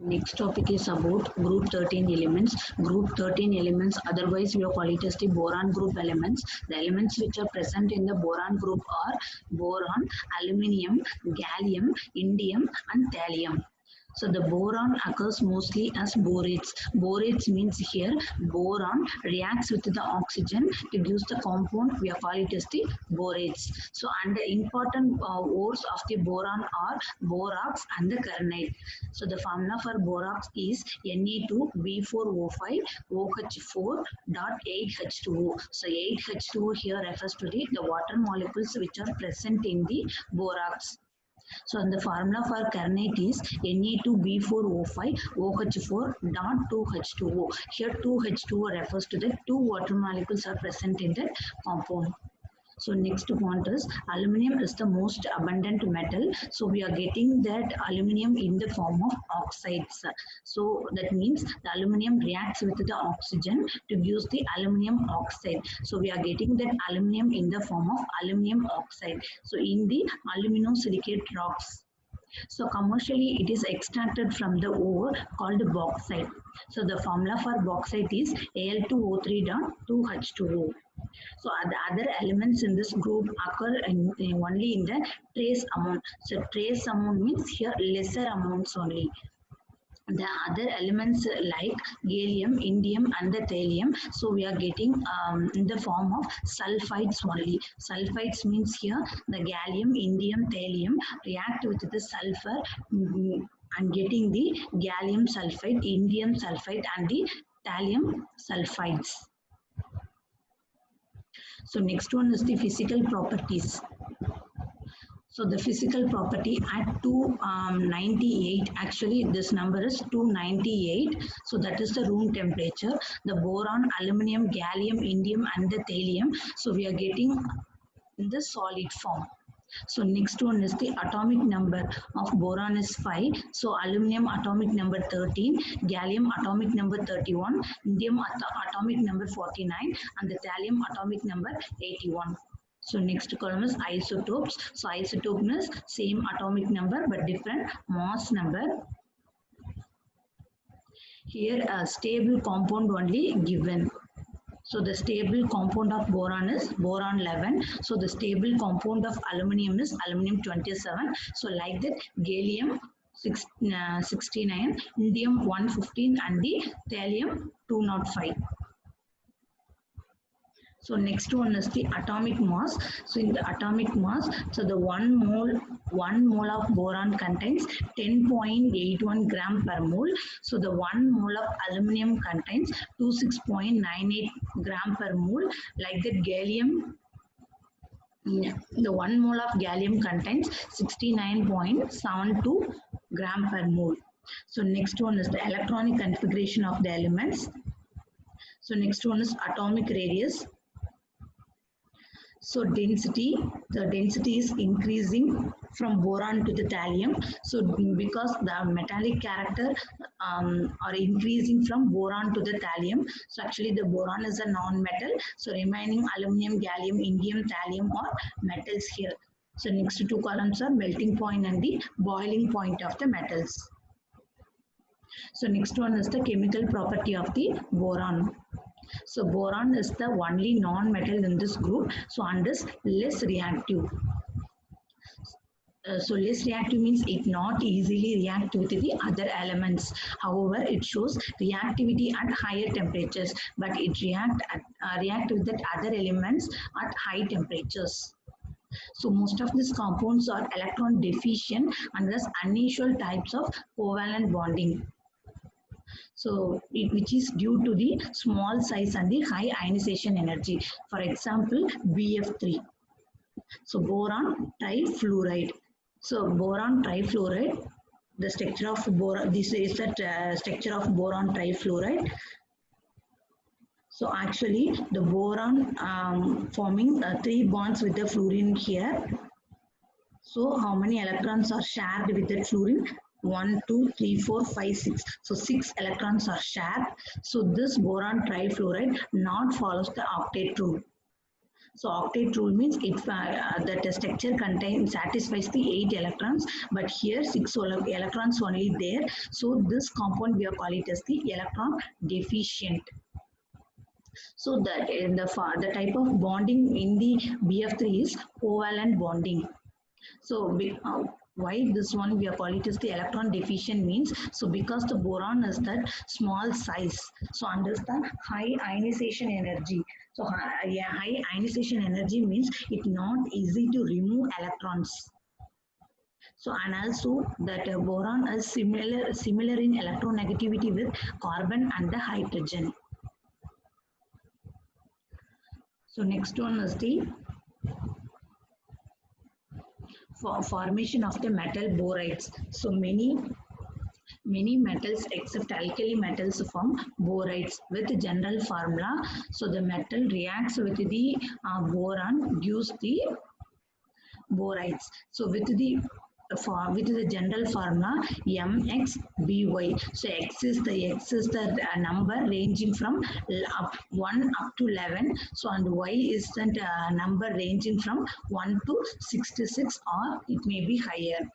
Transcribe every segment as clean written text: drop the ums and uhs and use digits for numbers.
Next topic is about group 13 elements. Group 13 elements, otherwise we call it as the boron group elements. The elements which are present in the boron group are boron, aluminium, gallium, indium and thallium. So the boron occurs mostly as borates. Borates means here boron reacts with the oxygen to give the compound, we call it as the borates. So and the important ores of the boron are borax and the kernite. So the formula for borax is Ne2B4O5 OH4.8H2O. So 8H2O here refers to the water molecules which are present in the borax. So the formula for kernite is Ne2B4O5 OH4.2H2O. Here 2H2O refers to the two water molecules are present in that compound. So next point is aluminum is the most abundant metal. So we are getting that aluminum in the form of oxides. So that means the aluminum reacts with the oxygen to use the aluminum oxide. So we are getting that aluminum in the form of aluminum oxide. So in the aluminosilicate rocks. So commercially it is extracted from the ore called bauxite. So the formula for bauxite is Al2O3.2H2O. So the other elements in this group occur only in the trace amount. So trace amount means here lesser amounts only. The other elements like gallium, indium and the thallium, so we are getting in the form of sulfides only. Sulfides means here the gallium, indium, thallium react with the sulfur and getting the gallium sulfide, indium sulfide and the thallium sulfides. So next one is the physical properties. So the physical property at 298, actually this number is 298. So that is the room temperature. The boron, aluminum, gallium, indium and the thallium. So we are getting in the solid form. So next one is the atomic number of boron is 5. So aluminum atomic number 13, gallium atomic number 31, indium atomic number 49 and the thallium atomic number 81. So next column is isotopes. So isotope means same atomic number but different mass number. Here a stable compound only given. So the stable compound of boron is boron 11. So the stable compound of aluminum is aluminum 27. So like that gallium 69, indium 115 and the thallium 205. So next one is the atomic mass. So in the atomic mass, so the 1 mole of boron contains 10.81 gram per mole. So the 1 mole of aluminum contains 26.98 gram per mole. Like that gallium, the 1 mole of gallium contains 69.72 gram per mole. So next one is the electronic configuration of the elements. So next one is atomic radius. So density, the density is increasing from boron to the thallium. So because the metallic character are increasing from boron to the thallium. So actually the boron is a non-metal. So remaining aluminum, gallium, indium, thallium are metals here. So next two columns are melting point and the boiling point of the metals. So next one is the chemical property of the boron. So boron is the only non-metal in this group, so and is less reactive. So less reactive means it not easily react with the other elements. However, it shows reactivity at higher temperatures, but it react with the other elements at high temperatures. So most of these compounds are electron deficient and thus unusual types of covalent bonding. So which is due to the small size and the high ionization energy. For example, BF3. So boron trifluoride. So boron trifluoride, the structure of boron, this is the structure of boron trifluoride. So actually the boron forming 3 bonds with the fluorine here. So how many electrons are shared with the fluorine? 1, 2, 3, 4, 5, 6. So 6 electrons are shared. So this boron trifluoride not follows the octet rule. So octet rule means that the structure satisfies the 8 electrons, but here 6 electrons only there. So this compound we are calling it as the electron deficient. So that in the type of bonding in the BF3 is covalent bonding. So why this one we are calling it as the electron deficient means, so because the boron is that small size, so understand high ionization energy. So high ionization energy means it's not easy to remove electrons. So and also that boron is similar in electronegativity with carbon and the hydrogen. So next one is the formation of the metal borides. So many metals except alkali metals form borides with general formula. So the metal reacts with the boron, gives the borides. So with the general formula MXBY. So X is the number ranging from 1 up to 11. So and Y is the number ranging from 1 to 66, or it may be higher.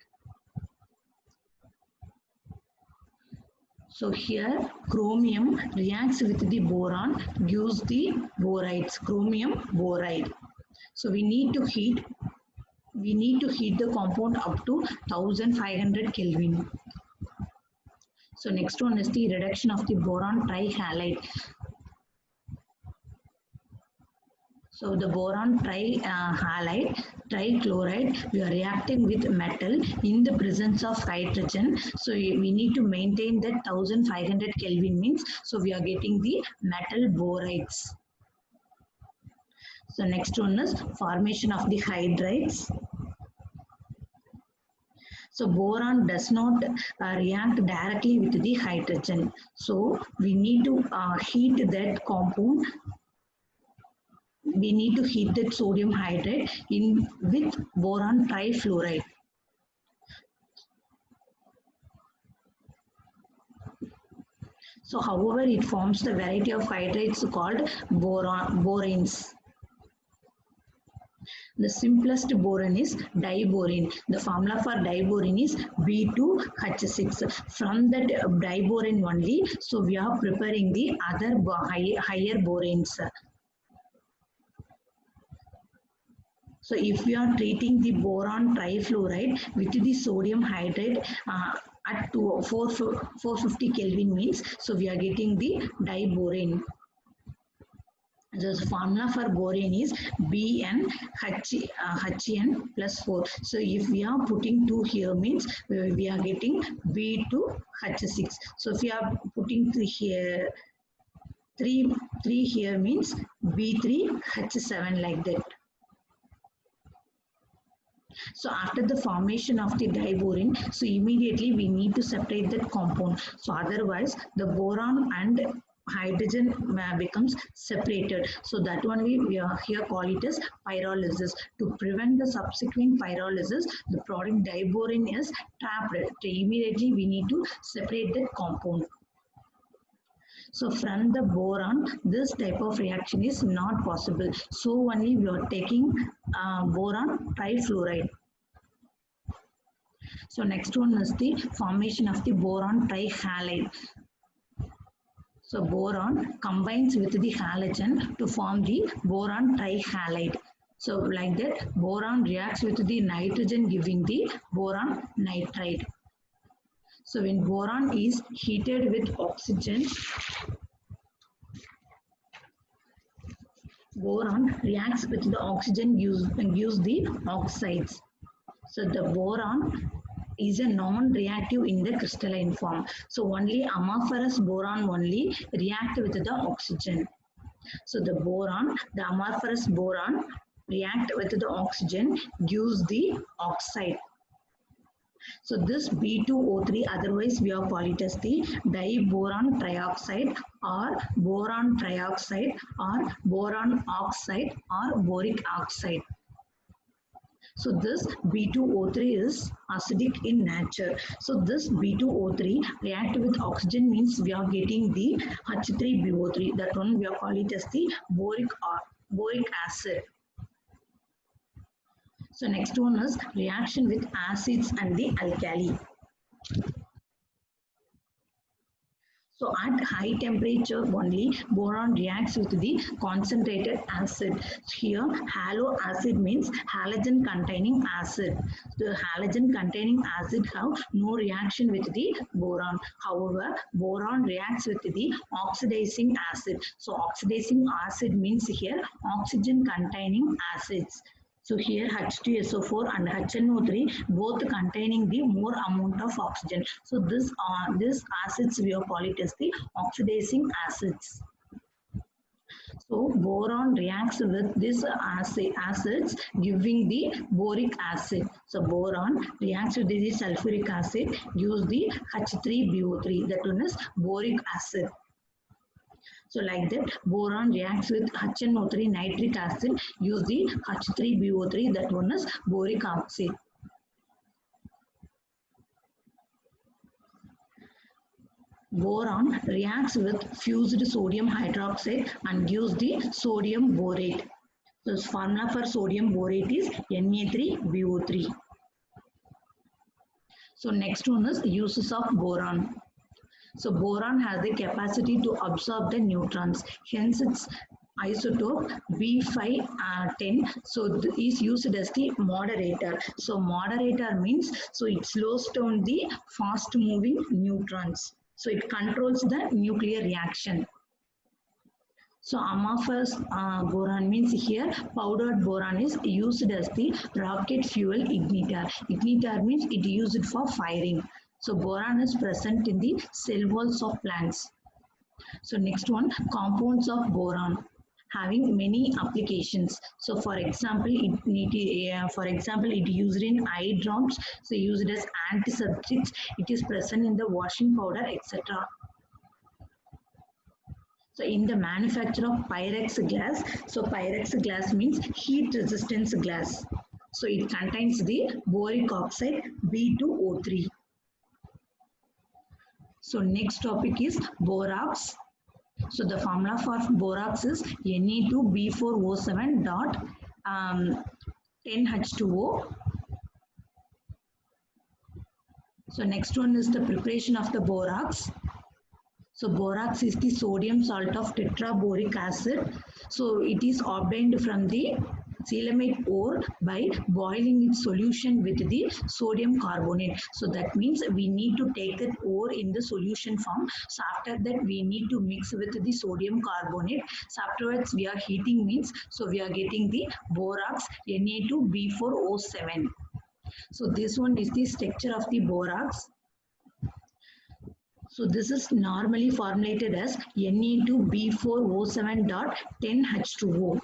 So here chromium reacts with the boron, gives the borides, chromium boride. So we need to heat the compound up to 1500 Kelvin. So next one is the reduction of the boron trihalide. So the boron trihalide, trichloride, we are reacting with metal in the presence of hydrogen. So we need to maintain that 1500 Kelvin means, so we are getting the metal borides. So next one is formation of the hydrides. So boron does not react directly with the hydrogen. So we need to heat that compound. We need to heat that sodium hydride in with boron trifluoride. So however, it forms the variety of hydrides called boranes. The simplest boron is diboron. The formula for diboron is B2H6. From that diboron only, so we are preparing the other higher boranes. So if we are treating the boron trifluoride with the sodium hydride at 450 Kelvin means, so we are getting the diboron. The formula for boron is BnHn plus 4. So if we are putting 2 here means we are getting B2H6. So if we are putting 3 here, 3 here means B3H7 like that. So after the formation of the diboron, so immediately we need to separate that compound. So otherwise the boron and hydrogen becomes separated. So that one we are here call it as pyrolysis. To prevent the subsequent pyrolysis, the product diboron is trapped. So immediately we need to separate that compound. So from the boron, this type of reaction is not possible. So only we are taking boron trifluoride. So next one is the formation of the boron trihalide. So boron combines with the halogen to form the boron trihalide. So like that, boron reacts with the nitrogen giving the boron nitride. So when boron is heated with oxygen, boron reacts with the oxygen gives the oxides. So the boron is a non-reactive in the crystalline form. So only amorphous boron only react with the oxygen. So the amorphous boron react with the oxygen, gives the oxide. So this B2O3, otherwise we are called it as the diboron trioxide or boron trioxide or boron oxide or boric oxide. So this B2O3 is acidic in nature. So this B2O3 react with oxygen means we are getting the H3BO3. That one we are calling it as the boric acid. So next one is reaction with acids and the alkali. So at high temperature only boron reacts with the concentrated acid. Here halo acid means halogen containing acid. The halogen containing acid have no reaction with the boron. However, boron reacts with the oxidizing acid. So oxidizing acid means here oxygen containing acids. So here H2SO4 and HNO3 both containing the more amount of oxygen. So this acids we call it as the oxidizing acids. So boron reacts with these acids giving the boric acid. So boron reacts with the sulfuric acid gives the H3BO3, that one is boric acid. So like that, boron reacts with HNO3 nitric acid, use the H3BO3, that one is boric acid. Boron reacts with fused sodium hydroxide and gives the sodium borate. So the formula for sodium borate is Na3BO3. So next one is uses of boron. So boron has the capacity to absorb the neutrons, hence its isotope B510 is used as the moderator. So moderator means it slows down the fast moving neutrons. So it controls the nuclear reaction. So amorphous boron means here powdered boron is used as the rocket fuel igniter. Igniter means it used for firing. So boron is present in the cell walls of plants. So next one, compounds of boron having many applications. So for example, it used in eye drops, so used as antiseptics, it is present in the washing powder, etc. So in the manufacture of Pyrex glass, so Pyrex glass means heat resistance glass. So it contains the boric oxide B2O3. So next topic is borax. So the formula for borax is Na2B4O7 dot 10H2O. So next one is the preparation of the borax. So borax is the sodium salt of tetraboric acid. So it is obtained from the silicate ore by boiling its solution with the sodium carbonate. So that means we need to take that ore in the solution form. So after that we need to mix with the sodium carbonate. So afterwards we are heating means, so we are getting the borax Na2B4O7. So this one is the structure of the borax. So this is normally formulated as Na2B4O7 dot 10H2O.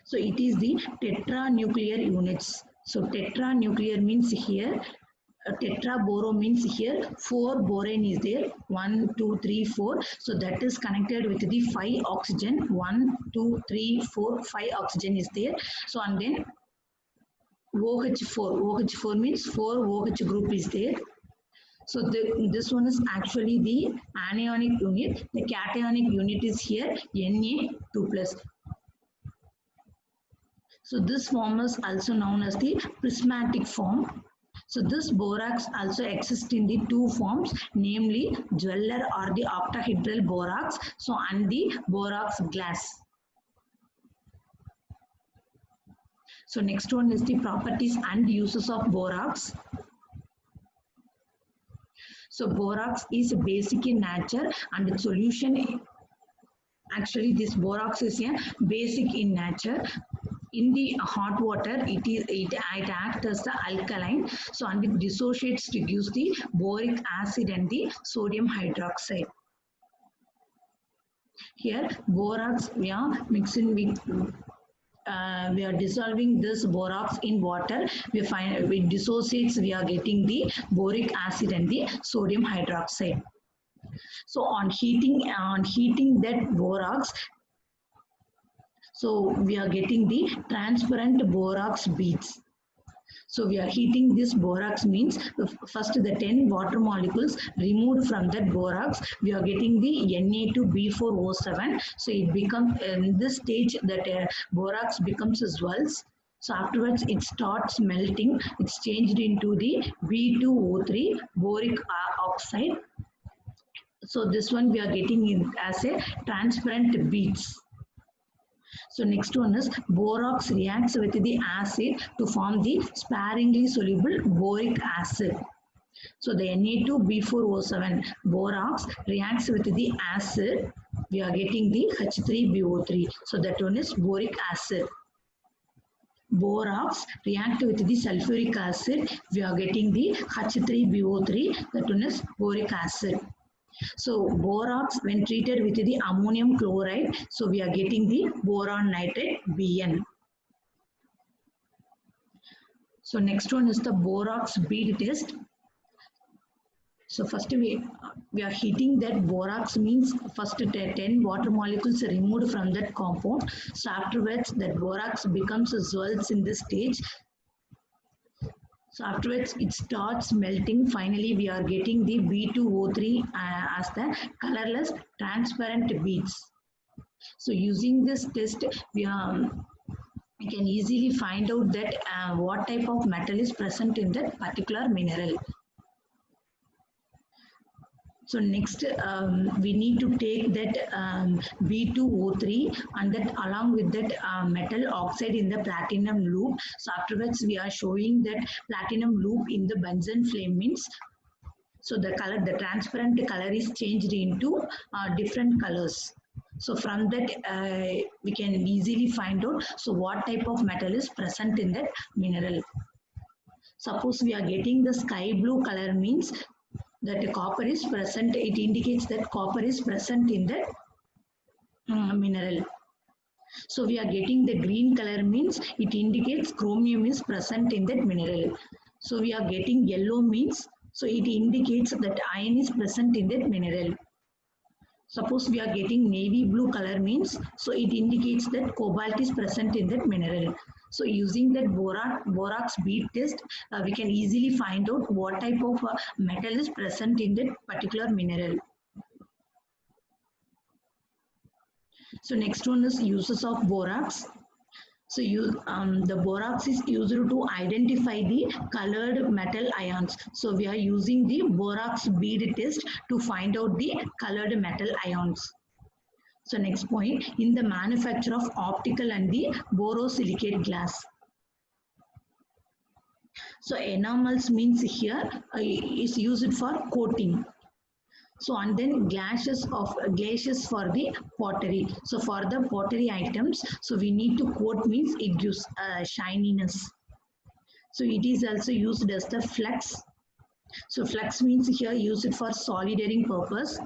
So it is the tetranuclear units. So tetranuclear means here, tetraboro means here 4 boron is there, 1, 2, 3, 4. So that is connected with the 5 oxygen, 1, 2, 3, 4, 5 oxygen is there. So and then OH4 means 4 OH group is there. So this one is actually the anionic unit. The cationic unit is here Na2+. So this form is also known as the prismatic form. So this borax also exists in the 2 forms, namely jeweler or the octahedral borax, so and the borax glass. So next one is the properties and uses of borax. So borax is basic in nature and its solution, actually this borax is a basic in nature. In the hot water, it acts as the alkaline, so and it dissociates to give the boric acid and the sodium hydroxide. Here, borax we are mixing with, we are dissolving this borax in water. We find it dissociates. We are getting the boric acid and the sodium hydroxide. So on heating that borax, so we are getting the transparent borax beads. So we are heating this borax means first the 10 water molecules removed from that borax, we are getting the Na2B4O7. So it becomes in this stage that borax becomes swells. So afterwards it starts melting. It's changed into the B2O3 boric oxide. So this one we are getting in as a transparent beads. So next one is borax reacts with the acid to form the sparingly soluble boric acid. So the Na2B4O7 borax reacts with the acid. We are getting the H3BO3. So that one is boric acid. Borax react with the sulfuric acid. We are getting the H3BO3. That one is boric acid. So borax when treated with the ammonium chloride, so we are getting the boron nitrate Bn. So next one is the borax bead test. So first we are heating that borax means first 10 water molecules are removed from that compound. So afterwards that borax becomes swells in this stage. So afterwards it starts melting. Finally we are getting the B2O3 as the colorless transparent beads. So using this test we can easily find out that what type of metal is present in that particular mineral. So next we need to take that B2O3 and that along with that metal oxide in the platinum loop. So afterwards we are showing that platinum loop in the Bunsen flame means. So the color, the transparent color is changed into different colors. So from that we can easily find out so what type of metal is present in that mineral. Suppose we are getting the sky blue color means that copper is present. It indicates that copper is present in that mineral. So we are getting the green color means it indicates chromium is present in that mineral. So we are getting yellow means so it indicates that iron is present in that mineral. Suppose we are getting navy blue color means so it indicates that cobalt is present in that mineral. So using that borax bead test, we can easily find out what type of metal is present in that particular mineral. So next one is uses of borax. So the borax is used to identify the colored metal ions. So we are using the borax bead test to find out the colored metal ions. So next point, in the manufacture of optical and the borosilicate glass. So enamels means here is used for coating. So and then glaciers for the pottery. So for the pottery items, so we need to coat means it gives shininess. So it is also used as the flux. So flux means here used for solidering purpose.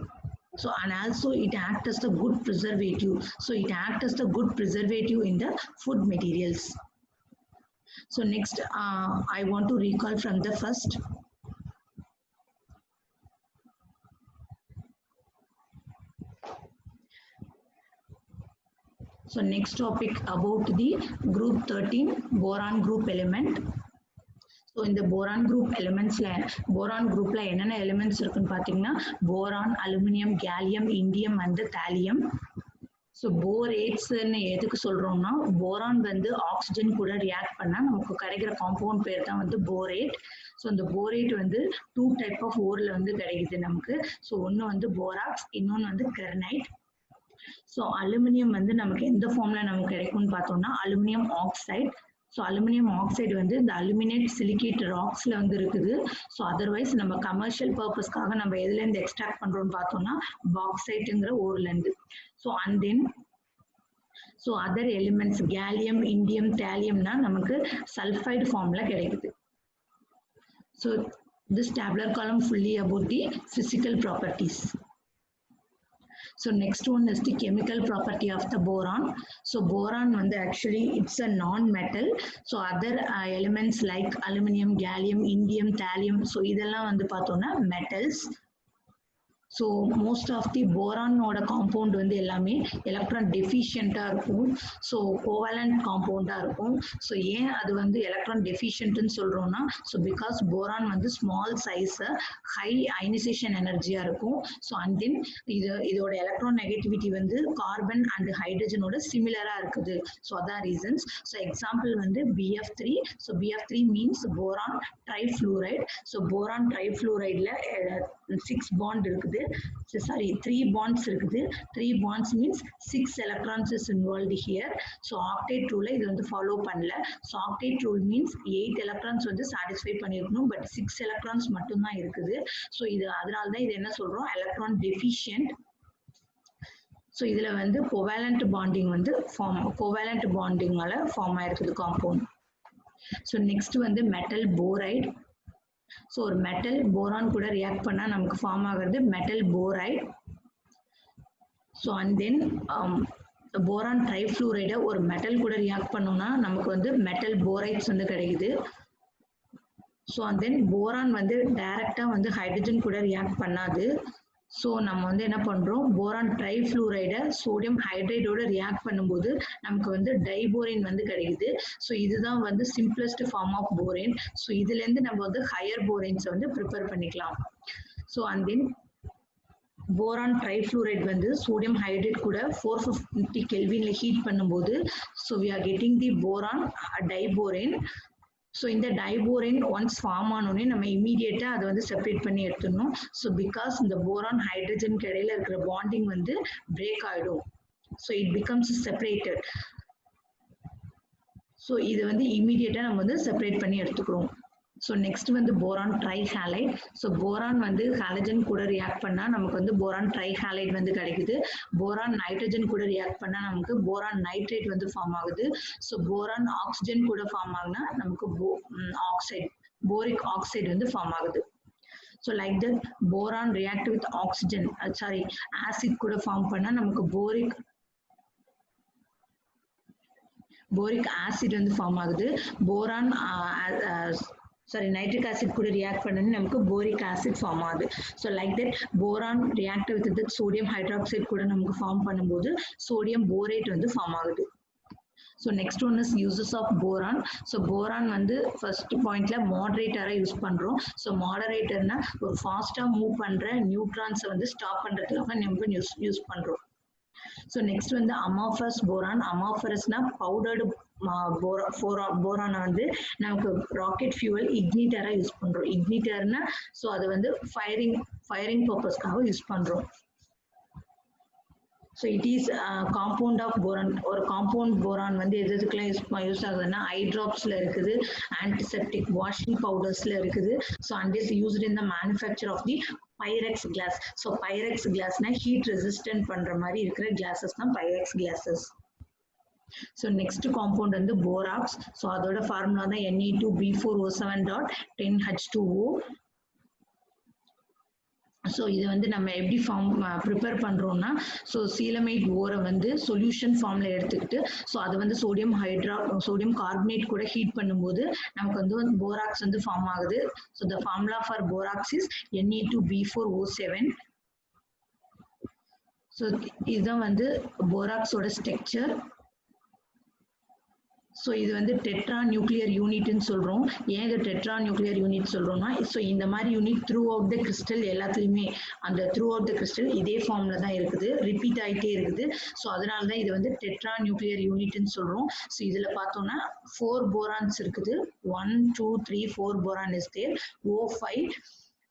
So and also it acts as a good preservative. So it acts as a good preservative in the food materials. So next I want to recall from the first. So next topic about the group 13 boron group element. So in the boron group elements, boron group la enna elements irukku pathina boron, aluminum, gallium, indium and thallium. So borates ன்னு எதுக்கு சொல்றோம்னா boron வந்து oxygen கூட react பண்ணா நமக்கு கிடைக்கிற compound பேர் தான் வந்து போரேட். ஸோ இந்த போரேட் வந்து 2 டைப் ஆஃப் ஓர்ல வந்து கிடைக்குது நமக்கு. ஸோ ஒன்று வந்து போராக்ஸ், இன்னொன்று வந்து கெர்னைட். ஸோ அலுமினியம் வந்து நமக்கு எந்த ஃபார்ம்ல நமக்கு கிடைக்கும்னு பார்த்தோம்னா aluminium oxide. So aluminium oxide வந்து இந்த அலுமினேட் சிலிகேட் ராக்ஸ்ல வந்து இருக்குது. ஸோ அதர்வைஸ் நம்ம கமர்ஷியல் பர்பஸ்க்காக நம்ம எதுலேருந்து எக்ஸ்ட்ராக்ட் பண்றோம்னு பார்த்தோம்னா பாக்சைட்டுங்கிற ஊர்லேருந்து. So and then so other elements gallium, indium, தாலியம்னா நமக்கு சல்ஃபைடு ஃபார்ம்ல கிடைக்குது. So this tabular column fully about the physical properties. So next one is the chemical property of the boron. So boron வந்து actually it's a non-metal. So other elements like aluminum, gallium, indium, thallium. So இதெல்லாம் வந்து பார்த்தோம்னா metals. So most of the போரானோட compound வந்து எல்லாமே electron டெஃபிஷியண்ட்டாக இருக்கும். So covalent காம்பவுண்டாக இருக்கும். So ஏன் அது வந்து எலக்ட்ரான் டெஃபிஷியன்ட்னு சொல்கிறோம்னா, ஸோ பிகாஸ் போரான் வந்து ஸ்மால் சைஸு ஹை அயனைசேஷன் எனர்ஜியாக இருக்கும். ஸோ அண்ட் தென் இதோட எலக்ட்ரான் நெகட்டிவிட்டி வந்து கார்பன் அண்ட் ஹைட்ரஜனோட சிமிலராக இருக்குது. ஸோ அதான் ரீசன்ஸ். ஸோ எக்ஸாம்பிள் வந்து BF3. So BF3 means boron trifluoride. So boron ட்ரைஃப்ளூரைடில் 6 பாண்ட் இருக்குது. Sorry, 3 bonds இருக்குது. 3 bonds means 6 electrons is involved here. So octet rule இது வந்து follow பண்ணல. So octet rule means 8 electrons வந்து satisfy பண்ணிருக்கணும், but 6 electrons மட்டும் தான் இருக்குது. So இது அதனால தான் இது என்ன சொல்றோம், electron deficient. So இதுல வந்து covalent bonding வந்து covalent bonding ஆல ஃபார்ம் ஆயிருக்குது காம்பவுண்ட். So next வந்து metal boride. ஸோ ஒரு மெட்டல் போரான் கூட ரியாக்ட் பண்ணால் நமக்கு ஃபார்ம் ஆகிறது metal boride. So and then boron ட்ரைஃப்ளூரைடை ஒரு மெட்டல் கூட ரியாக்ட் பண்ணோம்னா நமக்கு வந்து மெட்டல் போரைட்ஸ் வந்து கிடைக்குது. ஸோ அண்ட் தென் போரான் வந்து டைரக்டாக வந்து ஹைட்ரஜன் கூட ரியாக்ட் பண்ணாது. ஸோ நம்ம வந்து என்ன பண்ணுறோம், போரான் ட்ரைஃப்ளூரைடை சோடியம் ஹைட்ரைடோட ரியாக்ட் பண்ணும்போது நமக்கு வந்து டைபோரேன் வந்து கிடைக்குது. ஸோ இதுதான் வந்து simplest form of borane. So இதுலேருந்து நம்ம வந்து ஹையர் போரேன்ஸை வந்து ப்ரிப்பேர் பண்ணிக்கலாம். So and then boron trifluoride வந்து சோடியம் ஹைட்ரேட் கூட 450 கெல்வின்ல ஹீட் பண்ணும்போது so we are getting the boron diborane. So இந்த டைபோரேன் ஒன்ஸ் ஃபார்ம் ஆனோடனே நம்ம இமீடியட்டாக அதை வந்து செப்பரேட் பண்ணி எடுத்துடணும். ஸோ பிகாஸ் இந்த போரான் ஹைட்ரஜனுக்கு இடையில இருக்கிற பாண்டிங் வந்து பிரேக் ஆகிடும். So it becomes separated. So இது வந்து இமீடியட்டாக நம்ம வந்து செப்பரேட் பண்ணி எடுத்துக்கிறோம். ஸோ நெக்ஸ்ட் வந்து போரான் ட்ரைஹாலைட். ஸோ போரான் வந்து ஹாலஜன் கூட ரியாக்ட் பண்ணால் நமக்கு வந்து போரான் ட்ரைஹாலைட் வந்து கிடைக்குது. போரான் நைட்ரஜன் கூட ரியாக்ட் பண்ணால் நமக்கு போரான் நைட்ரேட் வந்து ஃபார்ம் ஆகுது. ஸோ போரான் ஆக்சிஜன் கூட ஃபார்ம் ஆகுனா நமக்கு ஆக்சைடு போரிக் ஆக்சைடு வந்து ஃபார்ம் ஆகுது. So like that boron react with oxygen acid கூட ஃபார்ம் பண்ணால் நமக்கு போரிக் ஆசிட் வந்து ஃபார்ம் ஆகுது. போரான் நைட்ரிக் ஆசிட் கூட ரியாக்ட் பண்ணி நமக்கு போரிக் ஆசிட் ஃபார்ம் ஆகுது. So like that boron react with sodium hydroxide கூட நமக்கு ஃபார்ம் பண்ணும்போது சோடியம் போரேட் வந்து ஃபார்ம் ஆகுது. So next one is uses of boron. So boron வந்து ஃபர்ஸ்ட் பாயிண்ட்ல மாடரேட்டராக யூஸ் பண்ணுறோம். ஸோ மாடரேட்டர்னா ஒரு ஃபாஸ்ட்டாக மூவ் பண்ணுற நியூட்ரான்ஸை வந்து ஸ்டாப் பண்ணுறதுக்காக நம்ம யூஸ் பண்ணுறோம். ஸோ நெக்ஸ்ட் வந்து அமாஃபரஸ் போரான். அமாஃபரஸ்னா பவுடர்டு போரானை வந்து நமக்கு ராக்கெட் ஃபியூவல் இக்னிட்டரா யூஸ் பண்றோம். இக்னிட்டர்னா ஸோ அதை வந்து ஃபயரிங் பர்பஸ்க்காக யூஸ் பண்றோம். So it is compound of boron. ஒரு காம்பவுண்ட் போரான் வந்து எதுக்கெல்லாம் யூஸ் ஆகுதுன்னா ஐ ட்ராப்ஸ்ல இருக்குது, ஆன்டிசெப்டிக் வாஷிங் பவுடர்ஸ்ல இருக்குது. So and is used in the manufacture of the pyrex glass. So pyrex கிளாஸ்னா ஹீட் ரெசிஸ்டன்ட் பண்ற மாதிரி இருக்கிற கிளாஸஸ் தான் pyrex glasses. So next compound வந்து போராக்ஸ். ஸோ அதோட ஃபார்முலா தான் Ne2B4O7.10H2O. ஸோ இது வந்து நம்ம எப்படி ப்ரிப்பேர் பண்ணுறோம்னா, ஸோ சீலமைட் ஓரை வந்து சொல்யூஷன் ஃபார்மில் எடுத்துக்கிட்டு ஸோ அது வந்து சோடியம் கார்பனேட் கூட ஹீட் பண்ணும்போது நமக்கு வந்து போராக்ஸ் வந்து ஃபார்ம் ஆகுது. So the formula for borax is Ne2B4O7. So இதுதான் வந்து போராக்ஸோட ஸ்ட்ரக்சர். ஸோ இது வந்து டெட்ரா நியூக்ளியர் யூனிட்னு சொல்கிறோம். ஏன் இது டெட்ரா நியூக்ளியர் யூனிட் சொல்கிறோம்னா, ஸோ இந்த மாதிரி unit through out the crystal எல்லாத்துலேயுமே அந்த த்ரூ அவுட் த கிறிஸ்டல் இதே ஃபார்மில் தான் இருக்குது, ரிப்பீட் ஆகிட்டே இருக்குது. ஸோ அதனால தான் இது வந்து டெட்ரா நியூக்ளியர் யூனிட்னு சொல்கிறோம். ஸோ இதில் பார்த்தோம்னா 4 போரான்ஸ் இருக்குது. 1 2 3 4 boron is there. O5.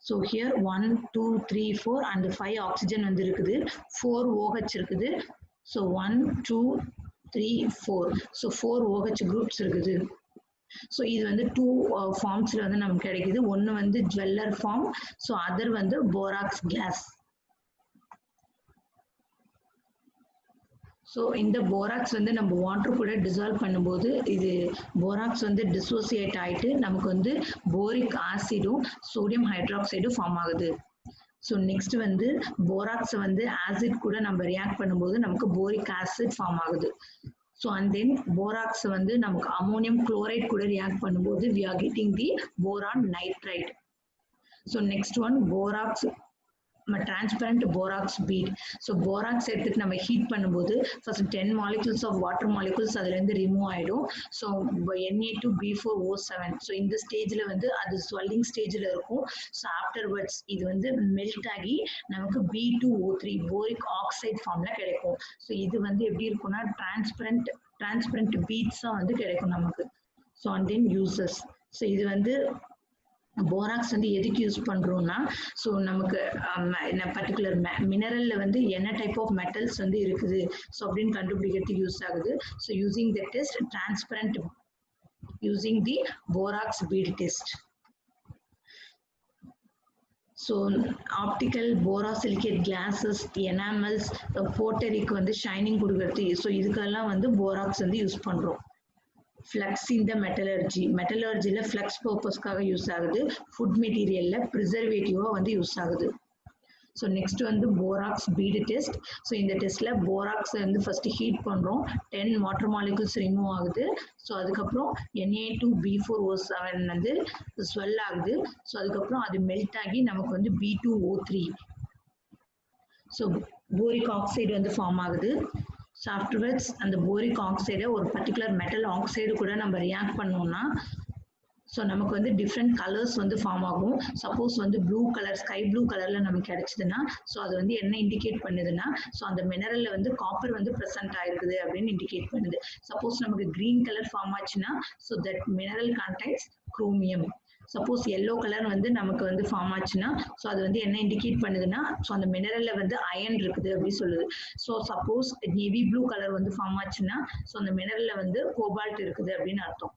So here 1 2 3 4 and 5 oxygen வந்து இருக்குது. 4 OH இருக்குது. ஸோ 1 2 3 4. ஸோ 4 OH குரூப்ஸ் இருக்குது. ஸோ இது வந்து 2 ஃபார்ம்ஸ்ல வந்து நமக்கு கிடைக்குது. ஒன்று வந்து ஜுவல்லர் ஃபார்ம், ஸோ அதர் வந்து போராக்ஸ் கேஸ். ஸோ இந்த போராக்ஸ் வந்து நம்ம வாட்டர் கூட டிசால்வ் பண்ணும்போது இது போராக்ஸ் வந்து டிசோசியேட் ஆகிட்டு நமக்கு வந்து போரிக் ஆசிடும் சோடியம் ஹைட்ராக்சைடும் ஃபார்ம் ஆகுது. ஸோ நெக்ஸ்ட் வந்து போராக்ஸை வந்து ஆசிட் கூட நம்ம ரியாக்ட் பண்ணும்போது நமக்கு போரிக் ஆசிட் ஃபார்ம் ஆகுது. ஸோ அண்ட் தென் போராக்ஸ் வந்து நமக்கு அமோனியம் குளோரைட் கூட ரியாக்ட் பண்ணும்போது we are getting the boron nitride. So next one borax transparent borax bead. So borax எடுத்துட்டு நம்ம ஹீட் பண்ணும்போது first 10 molecules of water molecules அதுல இருந்து ரிமூவ் ஆயிடும். So Na2B4O7. So இந்த ஸ்டேஜ்ல வந்து அது swelling ஸ்டேஜ்ல இருக்கும். So afterwards இது வந்து மெல்ட் ஆகி நமக்கு B2O3 போரிக் ஆக்சைடு ஃபார்ம்ல கிடைக்கும். So இது வந்து எப்படி இருக்கும்னா டிரான்ஸ்பரண்ட் பீட்ஸா வந்து கிடைக்கும் நமக்கு. So and then uses. So இது வந்து போராக்ஸ் வந்து எதுக்கு யூஸ் பண்றோம்னா ஸோ நமக்கு பர்டிகுலர் மினரல்ல வந்து என்ன டைப் ஆஃப் மெட்டல்ஸ் வந்து இருக்குது ஸோ அப்படின்னு கண்டுபிடிக்கிறதுக்கு யூஸ் ஆகுது. So using the test transparent using the borax bead test. So optical borosilicate glasses enamels போட்டரிக்கு வந்து ஷைனிங் கொடுக்கறது. ஸோ இதுக்கெல்லாம் வந்து போராக்ஸ் வந்து யூஸ் பண்றோம். ஃப்ளக்ஸ் இன் த மெட்டலர்ஜியில் ஃப்ளக்ஸ் பர்பஸ்க்காக யூஸ் ஆகுது. ஃபுட் மெட்டீரியலில் ப்ரிசர்வேட்டிவாக வந்து யூஸ் ஆகுது. ஸோ நெக்ஸ்ட் வந்து போராக்ஸ் பீடு டெஸ்ட். ஸோ இந்த டெஸ்ட்டில் போராக்ஸை வந்து ஃபர்ஸ்ட் ஹீட் பண்ணுறோம். 10 வாட்டர் மாலிகுல்ஸ் ரிமூவ் ஆகுது. ஸோ அதுக்கப்புறம் Na2B4O7 வந்து ஸ்வெல் ஆகுது. ஸோ அதுக்கப்புறம் அது மெல்ட் ஆகி நமக்கு வந்து B2O3 ஸோ போரிக் ஆக்சைடு வந்து ஃபார்ம் ஆகுது. ஸோ ஆஃப்டர்வர்ட்ஸ் அந்த போரிக் ஆக்சைடை ஒரு பர்டிகுலர் மெட்டல் ஆக்சைடு கூட நம்ம ரியாக்ட் பண்ணோம்னா ஸோ நமக்கு வந்து டிஃப்ரெண்ட் கலர்ஸ் வந்து ஃபார்ம் ஆகும். சப்போஸ் வந்து ப்ளூ கலர் ஸ்கை ப்ளூ கலர்ல நமக்கு கிடைச்சதுன்னா ஸோ அது வந்து என்ன இண்டிகேட் பண்ணுதுன்னா ஸோ அந்த மினரல்ல வந்து காப்பர் வந்து ப்ரெசென்ட் ஆயிருக்குது அப்படின்னு இண்டிகேட் பண்ணுது. சப்போஸ் நமக்கு கிரீன் கலர் ஃபார்ம் ஆச்சுன்னா so that mineral contains chromium. Suppose yellow colour வந்து நமக்கு வந்து ஃபார்ம் ஆச்சுன்னா ஸோ அது வந்து என்ன இண்டிகேட் பண்ணுதுன்னா ஸோ அந்த மினரல்ல வந்து அயன் இருக்குது அப்படின்னு சொல்லுது. So suppose navy blue colour வந்து ஃபார்ம் ஆச்சுன்னா ஸோ அந்த மினரல்ல வந்து கோபால்ட் இருக்குது அப்படின்னு அர்த்தம்.